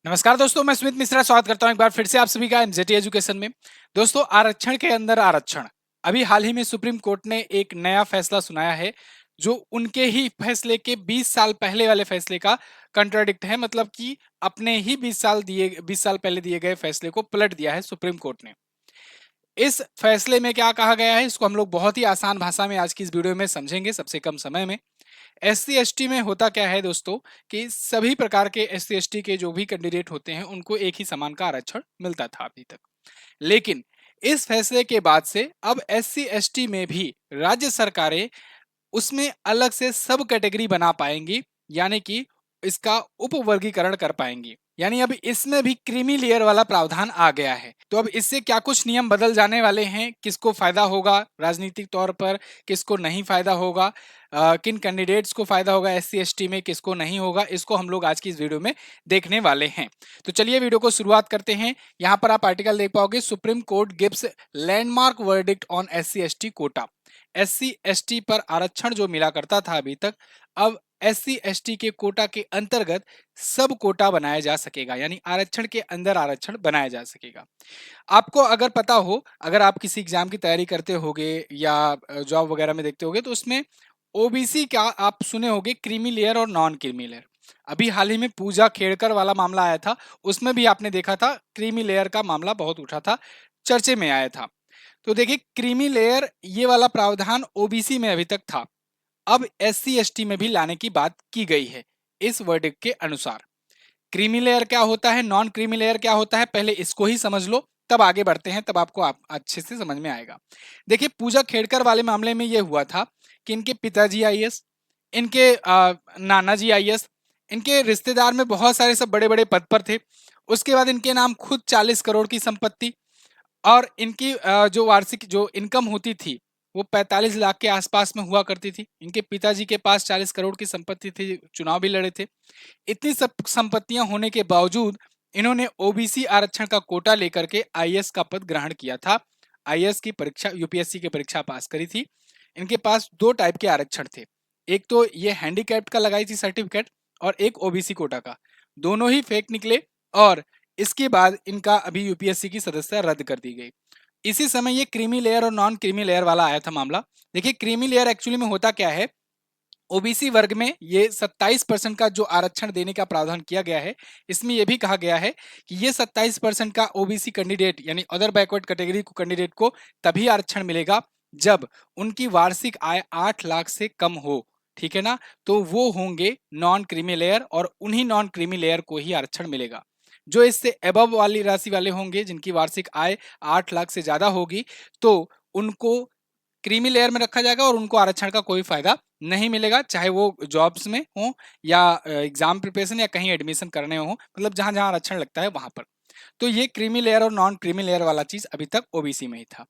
नमस्कार दोस्तों, मैं सुमित मिश्रा स्वागत करता हूं एक बार फिर से आप सभी का एमजेटी एजुकेशन में। दोस्तों, आरक्षण के अंदर आरक्षण। अभी हाल ही में सुप्रीम कोर्ट ने एक नया फैसला सुनाया है जो उनके ही फैसले के 20 साल पहले वाले फैसले का कंट्राडिक्ट है। मतलब कि अपने ही 20 साल पहले दिए गए फैसले को पलट दिया है सुप्रीम कोर्ट ने। इस फैसले में क्या कहा गया है, इसको हम लोग बहुत ही आसान भाषा में आज की इस वीडियो में समझेंगे सबसे कम समय में। एससी एसटी में होता क्या है दोस्तों, कि सभी प्रकार के एससी एसटी के जो भी कैंडिडेट होते हैं उनको एक ही समान का आरक्षण मिलता था अभी तक। लेकिन इस फैसले के बाद से अब एससी एसटी में भी राज्य सरकारें उसमें अलग से सब कैटेगरी बना पाएंगी, यानी कि इसका उपवर्गीकरण कर पाएंगी। यानी अब इसमें भी क्रीमी लेयर वाला प्रावधान आ गया है। तो अब इससे क्या कुछ नियम बदल जाने वाले हैं, किसको फायदा होगा राजनीतिक तौर पर, किसको नहीं फायदा होगा, किन कैंडिडेट्स को फायदा होगा एससी एसटी में, किसको नहीं होगा, इसको हम लोग आज की इस वीडियो में देखने वाले हैं। तो चलिए वीडियो को शुरुआत करते हैं। यहाँ पर आप आर्टिकल देख पाओगे, supreme court gives landmark verdict on SC ST quota. SC ST पर आरक्षण जो मिला करता था अभी तक, अब एससी एसटी के कोटा के अंतर्गत सब कोटा बनाया जा सकेगा, यानी आरक्षण के अंदर आरक्षण बनाया जा सकेगा। आपको अगर पता हो, अगर आप किसी एग्जाम की तैयारी करते होगे या जॉब वगैरह में देखते होगे, तो उसमें ओबीसी का आप सुने होगे, क्रीमी लेयर और नॉन क्रीमी लेयर। अभी हाल ही में पूजा खेड़कर वाला मामला आया था, उसमें भी आपने देखा था क्रीमी लेयर का मामला बहुत उठा था, चर्चे में आया था। तो देखिए, क्रीमी लेयर ये वाला प्रावधान ओबीसी में अभी तक था, अब एससी एसटी में भी लाने की बात की गई है इस वर्डिक्ट के अनुसार। क्रीमी लेयर क्या होता है, नॉन क्रीमी लेयर क्या होता है, पहले इसको ही समझ लो, तब आगे बढ़ते हैं, तब आपको अच्छे से समझ में आएगा। देखिए, पूजा खेड़कर वाले मामले में यह हुआ था कि इनके पिताजी आईएएस, इनके नाना जी आईएएस, इनके रिश्तेदार में बहुत सारे सब बड़े बड़े पद पर थे। उसके बाद इनके नाम खुद 40 करोड़ की संपत्ति, और इनकी जो वार्षिक जो इनकम होती थी वो 45 लाख के आसपास में हुआ करती थी। इनके पिताजी के पास 40 करोड़ की संपत्ति थी, चुनाव भी लड़े थे। इतनी सब संपत्तियां होने के बावजूद इन्होंने ओबीसी आरक्षण का कोटा लेकर के आईएएस का पद ग्रहण किया था। आईएएस की परीक्षा, यूपीएससी की परीक्षा पास करी थी। इनके पास दो टाइप के आरक्षण थे, एक तो ये हैंडीकैप्ड का लगाई थी सर्टिफिकेट, और एक ओबीसी कोटा का। दोनों ही फेक निकले, और इसके बाद इनका अभी यूपीएससी की सदस्यता रद्द कर दी गई। इसी समय ये क्रीमी लेयर और नॉन क्रीमी लेयर वाला आया था मामला। देखिए, क्रीमी लेयर एक्चुअली में होता क्या है, ओबीसी वर्ग में ये 27% का जो आरक्षण देने का प्रावधान किया गया है, इसमें यह भी कहा गया है कि ये 27% का ओबीसी कैंडिडेट यानी अदर बैकवर्ड कैटेगरी को कैंडिडेट को तभी आरक्षण मिलेगा जब उनकी वार्षिक आय 8 लाख से कम हो। ठीक है ना, तो वो होंगे नॉन क्रीमी लेयर, और उन्हीं नॉन क्रीमी लेयर को ही आरक्षण मिलेगा। जो इससे एबव वाली राशि वाले होंगे, जिनकी वार्षिक आय 8 लाख से ज्यादा होगी, तो उनको क्रीमी लेयर में रखा जाएगा और उनको आरक्षण का कोई फायदा नहीं मिलेगा, चाहे वो जॉब्स में हो या एग्जाम प्रिपरेशन या कहीं एडमिशन करने हो, मतलब जहां जहां आरक्षण लगता है वहां पर। तो ये क्रीमी लेयर और नॉन क्रीमी लेयर वाला चीज अभी तक ओबीसी में ही था।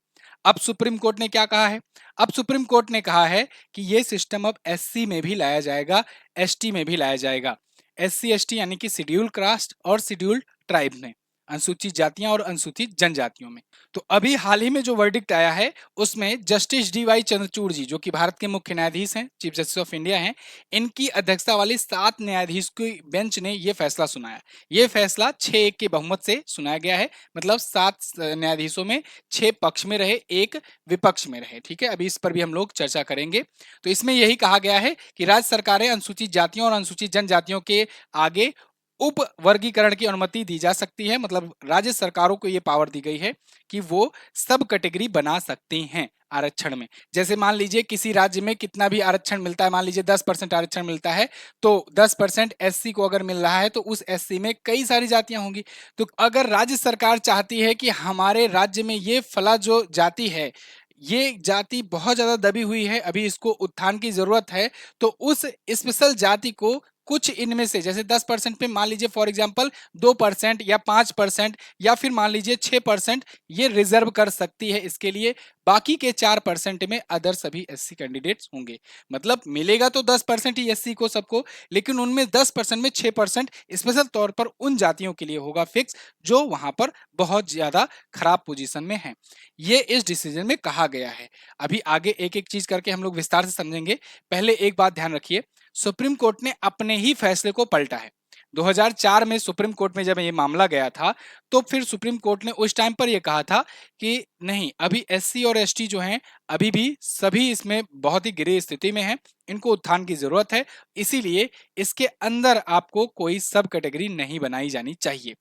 अब सुप्रीम कोर्ट ने क्या कहा है, अब सुप्रीम कोर्ट ने कहा है कि ये सिस्टम अब एससी में भी लाया जाएगा, एसटी में भी लाया जाएगा। एससी एसटी यानी कि शेड्यूल्ड कास्ट और शेड्यूल्ड ट्राइब में, अनुसूचित जातियां और अनुसूचित जनजातियों में। तो अभी हाल ही में जो वर्डिक्ट आया है उसमें जस्टिस डीवाई चंद्रचूड़ जी, जो कि भारत के मुख्य न्यायाधीश हैं, चीफ जस्टिस ऑफ इंडिया हैं, इनकी अध्यक्षता वाली 7 न्यायाधीश की बेंच ने यह फैसला सुनाया। यह फैसला 6-1 के बहुमत से सुनाया गया है, मतलब 7 न्यायाधीशों में 6 पक्ष में रहे, 1 विपक्ष में रहे। ठीक है, अभी इस पर भी हम लोग चर्चा करेंगे। तो इसमें यही कहा गया है कि राज्य सरकारें अनुसूचित जातियों और अनुसूचित जनजातियों के आगे उप वर्गीकरण की अनुमति दी जा सकती है, मतलब राज्य सरकारों को यह पावर दी गई है कि वो सब कैटेगरी बना सकती हैं आरक्षण में। जैसे मान लीजिए किसी राज्य में कितना भी आरक्षण मिलता है, मान लीजिए 10% आरक्षण मिलता है, तो 10% एससी को अगर मिल रहा है तो उस एससी में कई सारी जातियां होंगी। तो अगर राज्य सरकार चाहती है कि हमारे राज्य में ये फला जो जाति है, ये जाति बहुत ज्यादा दबी हुई है, अभी इसको उत्थान की जरूरत है, तो उस स्पेशल जाति को कुछ इनमें से, जैसे 10% पे मान लीजिए फॉर एग्जांपल 2% या 5% या फिर मान लीजिए 6% ये रिजर्व कर सकती है इसके लिए। बाकी के 4% में अदर सभी एससी कैंडिडेट्स होंगे। मतलब मिलेगा तो 10% ही एससी को सबको, लेकिन उनमें 10% में 6% स्पेशल तौर पर उन जातियों के लिए होगा फिक्स, जो वहां पर बहुत ज्यादा खराब पोजीशन में है। ये इस डिसीजन में कहा गया है। अभी आगे एक एक चीज करके हम लोग विस्तार से समझेंगे। पहले एक बात ध्यान रखिए, सुप्रीम कोर्ट ने अपने ही फैसले को पलटा है। 2004 में सुप्रीम कोर्ट में जब ये मामला गया था, तो फिर सुप्रीम कोर्ट ने उस टाइम पर ये कहा था कि नहीं, अभी एससी और एसटी जो हैं, अभी भी सभी इसमें बहुत ही गिरी स्थिति में हैं, इनको उत्थान की जरूरत है, इसीलिए इसके अंदर आपको कोई सब कैटेगरी नहीं बनाई जानी चाहिए।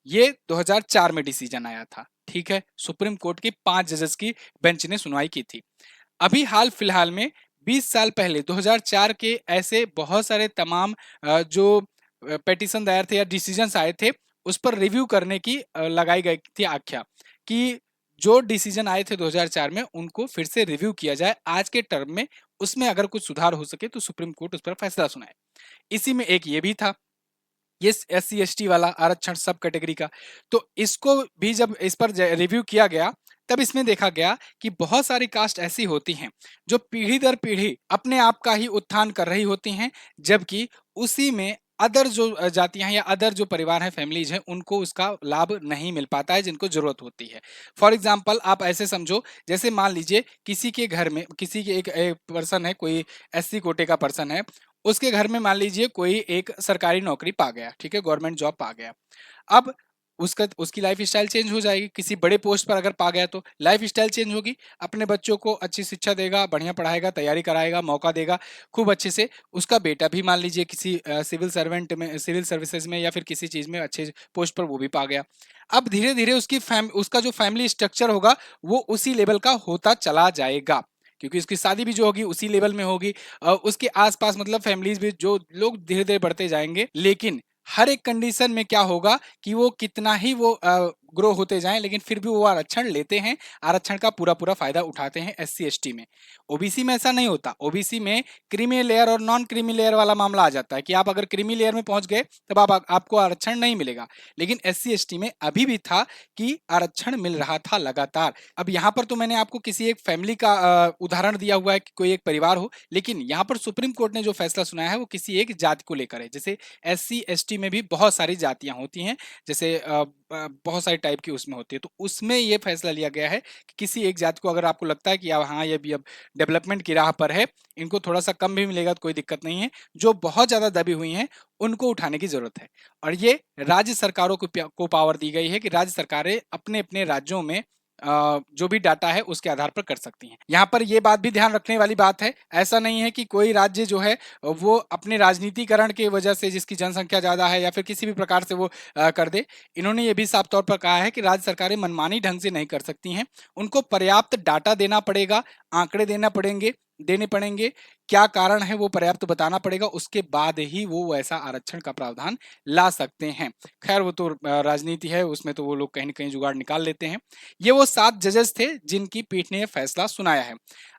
ये 2004 में डिसीजन आया था, ठीक है, सुप्रीम कोर्ट की 5 जजेस की बेंच ने सुनवाई की थी। अभी हाल फिलहाल में 20 साल पहले 2004 के ऐसे बहुत सारे तमाम जो पेटिशन दायर थे या डिसीजंस आए थे, उस पर रिव्यू करने की लगाई गई थी आख्या कि जो डिसीजन आए थे 2004 में उनको फिर से रिव्यू किया जाए आज के टर्म में, उसमें अगर कुछ सुधार हो सके तो सुप्रीम कोर्ट उस पर फैसला सुनाए। इसी में एक ये भी था, ये एससी एसटी वाला आरक्षण सब कैटेगरी का। तो इसको भी जब इस पर रिव्यू किया गया, तब इसमें देखा गया कि बहुत सारी कास्ट ऐसी होती हैं जो पीढ़ी दर पीढ़ी अपने आप का ही उत्थान कर रही होती हैं, जबकि उसी में अदर जो जातियां हैं या अदर जो परिवार हैं, फैमिलीज हैं, उनको उसका लाभ नहीं मिल पाता है जिनको जरूरत होती है। फॉर एग्जाम्पल आप ऐसे समझो, जैसे मान लीजिए किसी के घर में किसी के एक पर्सन है, कोई एससी कोटे का पर्सन है, उसके घर में मान लीजिए कोई एक सरकारी नौकरी पा गया, ठीक है, गवर्नमेंट जॉब पा गया। अब उसका उसकी लाइफ स्टाइल चेंज हो जाएगी, किसी बड़े पोस्ट पर अगर पा गया तो लाइफ स्टाइल चेंज होगी, अपने बच्चों को अच्छी शिक्षा देगा, बढ़िया पढ़ाएगा, तैयारी कराएगा, मौका देगा खूब अच्छे से। उसका बेटा भी मान लीजिए किसी सिविल सर्वेंट में, सिविल सर्विसेज में या फिर किसी चीज में अच्छे पोस्ट पर वो भी पा गया। अब धीरे धीरे उसका जो फैमिली स्ट्रक्चर होगा वो उसी लेवल का होता चला जाएगा, क्योंकि उसकी शादी भी जो होगी उसी लेवल में होगी। उसके आसपास मतलब फैमिलीज भी जो लोग धीरे धीरे बढ़ते जाएंगे, लेकिन हर एक कंडीशन में क्या होगा कि वो कितना ही वो ग्रो होते जाएं, लेकिन फिर भी वो आरक्षण लेते हैं, आरक्षण का पूरा पूरा फायदा उठाते हैं एससी एसटी में। ओबीसी में ऐसा नहीं होता, ओबीसी में क्रीमी लेयर और नॉन क्रीमी लेयर वाला मामला आ जाता है कि आप अगर क्रीमी लेयर में पहुंच गए तब आपको आरक्षण नहीं मिलेगा। लेकिन एससी एसटी में अभी भी था कि आरक्षण मिल रहा था लगातार। अब यहाँ पर तो मैंने आपको किसी एक फैमिली का उदाहरण दिया हुआ है कि कोई एक परिवार हो, लेकिन यहाँ पर सुप्रीम कोर्ट ने जो फैसला सुनाया है वो किसी एक जाति को लेकर है। जैसे एससी एसटी में भी बहुत सारी जातियां होती हैं, जैसे बहुत सारी टाइप की उसमें होती है, तो उसमें ये फैसला लिया गया है कि किसी एक जाति को अगर आपको लगता है कि हाँ ये भी अब डेवलपमेंट की राह पर है, इनको थोड़ा सा कम भी मिलेगा तो कोई दिक्कत नहीं है, जो बहुत ज्यादा दबी हुई हैं उनको उठाने की जरूरत है। और ये राज्य सरकारों को पावर दी गई है कि राज्य सरकारें अपने अपने राज्यों में जो भी डाटा है उसके आधार पर कर सकती हैं। यहाँ पर यह बात भी ध्यान रखने वाली बात है, ऐसा नहीं है कि कोई राज्य जो है वो अपने राजनीतिकरण की वजह से, जिसकी जनसंख्या ज्यादा है या फिर किसी भी प्रकार से वो कर दे। इन्होंने ये भी साफ तौर पर कहा है कि राज्य सरकारें मनमानी ढंग से नहीं कर सकती हैं, उनको पर्याप्त डाटा देना पड़ेगा, आंकड़े देने पड़ेंगे, क्या कारण है वो पर्याप्त बताना पड़ेगा, उसके बाद ही वो ऐसा आरक्षण का प्रावधान ला सकते हैं। खैर वो तो राजनीति है, उसमें तो वो लोग कहीं ना कहीं जुगाड़ निकाल लेते हैं। ये वो 7 जजेस थे जिनकी पीठ ने यह फैसला सुनाया है।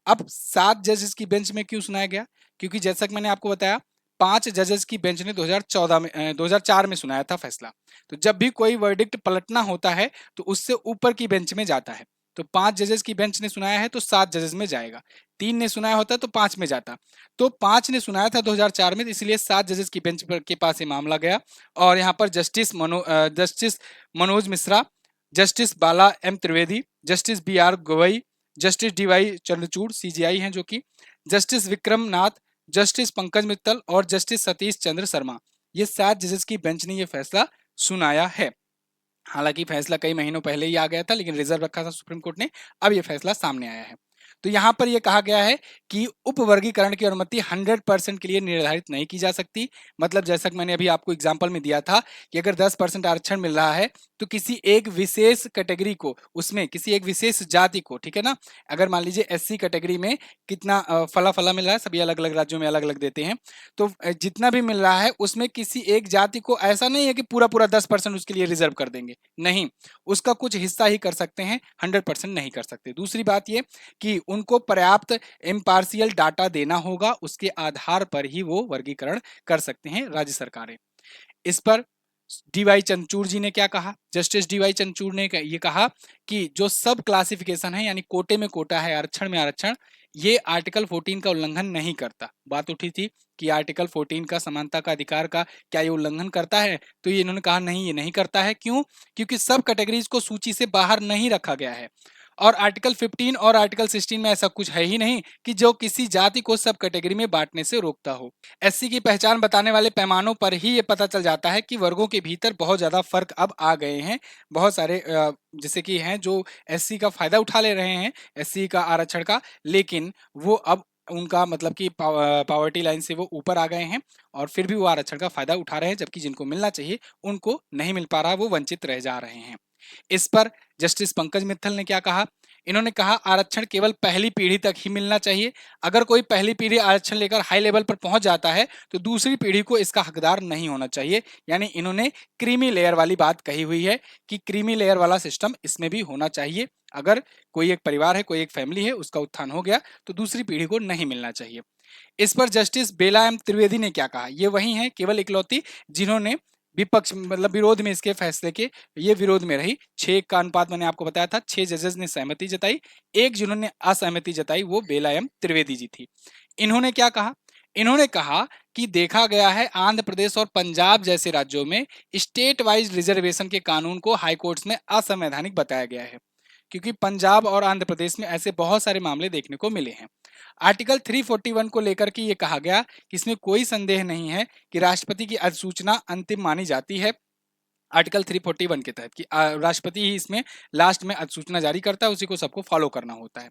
अब 7 जजेस की बेंच में क्यों सुनाया गया? क्योंकि जैसा कि मैंने आपको बताया, 5 जजेस की बेंच ने 2004 में सुनाया था फैसला। तो जब भी कोई वर्डिक्ट पलटना होता है तो उससे ऊपर की बेंच में जाता है। तो 5 जजेस की बेंच ने सुनाया है तो 7 जजेस में जाएगा, 3 ने सुनाया होता तो 5 में जाता। तो 5 ने सुनाया था 2004 में, इसलिए 7 जजेस की बेंच पर के पास ये मामला गया। और यहाँ पर justice Manoj Mishra, justice Bela M Trivedi, justice B R Gavai, justice D Y Chandrachud CJI हैं जो कि, जस्टिस विक्रम नाथ, जस्टिस पंकज मित्तल और जस्टिस सतीश चंद्र शर्मा, ये 7 जजेस की बेंच ने ये फैसला सुनाया है। हालांकि फैसला कई महीनों पहले ही आ गया था, लेकिन रिजर्व रखा था सुप्रीम कोर्ट ने, अब ये फैसला सामने आया है। तो यहां पर यह कहा गया है कि उपवर्गीकरण की अनुमति 100% के लिए निर्धारित नहीं की जा सकती। मतलब जैसा कि मैंने अभी आपको एग्जांपल में दिया था कि अगर 10% आरक्षण मिल रहा है तो किसी एक विशेष कैटेगरी को, उसमें किसी एक विशेष जाति को, ठीक है ना, अगर मान लीजिए एससी कैटेगरी में कितना फला फला मिल रहा है, सभी अलग अलग राज्यों में अलग अलग देते हैं, तो जितना भी मिल रहा है उसमें किसी एक जाति को ऐसा नहीं है कि पूरा पूरा 10% उसके लिए रिजर्व कर देंगे, नहीं, उसका कुछ हिस्सा ही कर सकते हैं, 100% नहीं कर सकते। दूसरी बात ये कि उनको पर्याप्त इम्पार्शियल डाटा देना होगा, उसके आधार पर ही वो वर्गीकरण कर सकते हैं राज्य सरकारें। इस पर डीवाई चंद्रचूड़ जी ने क्या कहा? जस्टिस डीवाई चंद्रचूड़ ने ये कहा कि जो सब क्लासिफिकेशन है, यानी कोटे में कोटा है, आरक्षण में आरक्षण, ये आर्टिकल 14 का उल्लंघन नहीं करता। बात उठी थी कि आर्टिकल 14 का समानता का अधिकार का क्या ये उल्लंघन करता है, तो ये इन्होंने कहा नहीं, ये नहीं करता है। क्यों? क्योंकि सब कैटेगरीज को सूची से बाहर नहीं रखा गया है। और आर्टिकल 15 और आर्टिकल 16 में ऐसा कुछ है ही नहीं कि जो किसी जाति को सब कैटेगरी में बांटने से रोकता हो। एससी की पहचान बताने वाले पैमानों पर ही ये पता चल जाता है कि वर्गों के भीतर बहुत ज्यादा फर्क अब आ गए हैं। बहुत सारे जैसे कि हैं जो एससी का फायदा उठा ले रहे हैं, एससी का आरक्षण का, लेकिन वो अब उनका मतलब कि पावर्टी लाइन से वो ऊपर आ गए हैं और फिर भी वो आरक्षण का फायदा उठा रहे हैं, जबकि जिनको मिलना चाहिए उनको नहीं मिल पा रहा, वो वंचित रह जा रहे हैं। इस पर जस्टिस पंकज मित्तल ने क्या कहा? इन्होंने कहा आरक्षण केवल पहली पीढ़ी तक ही मिलना चाहिए। अगर कोई पहली पीढ़ी आरक्षण लेकर हाई लेवल पर पहुंच जाता है तो दूसरी पीढ़ी को इसका हकदार नहीं होना चाहिए। यानी इन्होंने क्रीमी लेयर वाली बात कही हुई है कि क्रीमी लेयर वाला सिस्टम इसमें भी होना चाहिए। अगर कोई एक परिवार है, कोई एक फैमिली है, उसका उत्थान हो गया तो दूसरी पीढ़ी को नहीं मिलना चाहिए। इस पर जस्टिस बेला एम त्रिवेदी ने क्या कहा? ये वही है केवल इकलौती जिन्होंने विपक्ष मतलब विरोध में इसके फैसले के ये विरोध में रही। 6 का अनुपात मैंने आपको बताया था, 6 जजेस ने सहमति जताई, एक जिन्होंने असहमति जताई वो बेला एम त्रिवेदी जी थी। इन्होंने क्या कहा? इन्होंने कहा कि देखा गया है आंध्र प्रदेश और पंजाब जैसे राज्यों में स्टेट वाइज रिजर्वेशन के कानून को हाई कोर्ट्स में असंवैधानिक बताया गया है, क्योंकि पंजाब और आंध्र प्रदेश में ऐसे बहुत सारे मामले देखने को मिले हैं। आर्टिकल 341 को लेकर के ये कहा गया कि इसमें कोई संदेह नहीं है कि राष्ट्रपति की अधिसूचना अंतिम मानी जाती है आर्टिकल 341 के तहत, कि राष्ट्रपति ही इसमें लास्ट में अधिसूचना जारी करता है, उसी को सबको फॉलो करना होता है।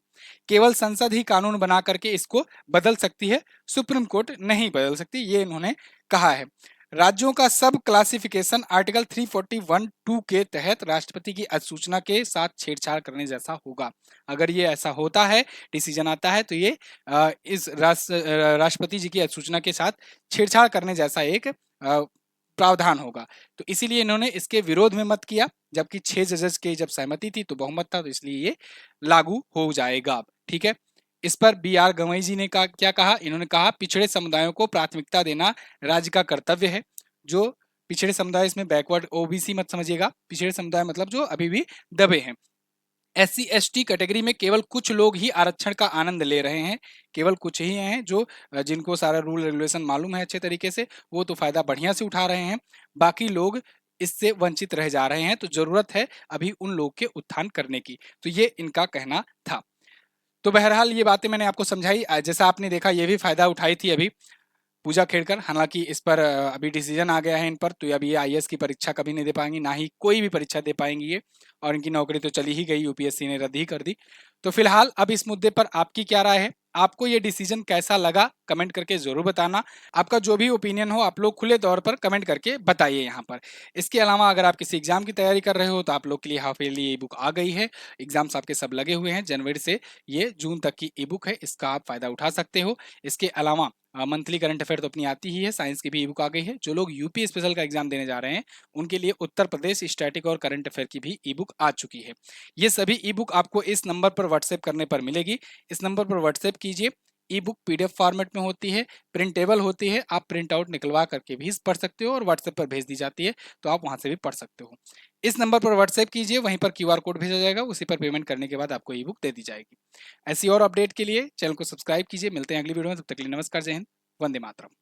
केवल संसद ही कानून बना करके इसको बदल सकती है, सुप्रीम कोर्ट नहीं बदल सकती, ये इन्होंने कहा है। राज्यों का सब क्लासिफिकेशन आर्टिकल 341(2) के तहत राष्ट्रपति की अधिसूचना के साथ छेड़छाड़ करने जैसा होगा। अगर ये ऐसा होता है, डिसीजन आता है, तो ये इस राष्ट्रपति जी की अधिसूचना के साथ छेड़छाड़ करने जैसा एक प्रावधान होगा। तो इसीलिए इन्होंने इसके विरोध में मत किया, जबकि 6 जजेस की जब सहमति थी तो बहुमत था, तो इसलिए ये लागू हो जाएगा। ठीक है। इस पर बी आर गवई जी ने क्या कहा? इन्होंने कहा पिछड़े समुदायों को प्राथमिकता देना राज्य का कर्तव्य है। जो पिछड़े समुदाय, इसमें बैकवर्ड ओबीसी मत समझिएगा, पिछड़े समुदाय मतलब जो अभी भी दबे हैं। एससी एसटी कैटेगरी में केवल कुछ लोग ही आरक्षण का आनंद ले रहे हैं, केवल कुछ ही हैं जो जिनको सारा रूल रेगुलेशन मालूम है अच्छे तरीके से, वो तो फायदा बढ़िया से उठा रहे हैं, बाकी लोग इससे वंचित रह जा रहे हैं। तो जरूरत है अभी उन लोग के उत्थान करने की, तो ये इनका कहना था। तो बहरहाल ये बातें मैंने आपको समझाई। जैसा आपने देखा ये भी फायदा उठाई थी अभी पूजा खेड़कर, हालांकि इस पर अभी डिसीजन आ गया है इन पर, तो अभी ये आईएएस की परीक्षा कभी नहीं दे पाएंगी, ना ही कोई भी परीक्षा दे पाएंगी ये, और इनकी नौकरी तो चली ही गई, यूपीएससी ने रद्द ही कर दी। तो फिलहाल अब इस मुद्दे पर आपकी क्या राय है? आपको ये डिसीजन कैसा लगा? कमेंट करके जरूर बताना। आपका जो भी ओपिनियन हो आप लोग खुले तौर पर कमेंट करके बताइए यहाँ पर। इसके अलावा अगर आप किसी एग्जाम की तैयारी कर रहे हो तो आप लोग के लिए हाफ ईयरली ई बुक आ गई है। एग्जाम्स आपके सब लगे हुए हैं, जनवरी से ये जून तक की ई बुक है, इसका आप फायदा उठा सकते हो। इसके अलावा मंथली करंट अफेयर तो अपनी आती ही है, साइंस की भी ई बुक आ गई है। जो लोग यूपी स्पेशल का एग्जाम देने जा रहे हैं उनके लिए उत्तर प्रदेश स्टैटिक और करंट अफेयर की भी ई बुक आ चुकी है। ये सभी ई बुक आपको इस नंबर पर व्हाट्सएप करने पर मिलेगी। इस नंबर पर व्हाट्सएप कीजिए। ई बुक पीडीएफ फॉर्मेट में होती है, प्रिंटेबल होती है, आप प्रिंट आउट निकलवा करके भी पढ़ सकते हो और व्हाट्सएप पर भेज दी जाती है, तो आप वहां से भी पढ़ सकते हो। इस नंबर पर व्हाट्सएप कीजिए, वहीं पर क्यूआर कोड भेजा जाएगा, उसी पर पेमेंट करने के बाद आपको ई बुक दे दी जाएगी। ऐसी और अपडेट के लिए चैनल को सब्सक्राइब कीजिए। मिलते हैं अगली वीडियो में, तब तक के लिए नमस्कार, जय हिंद, वंदे मातरम।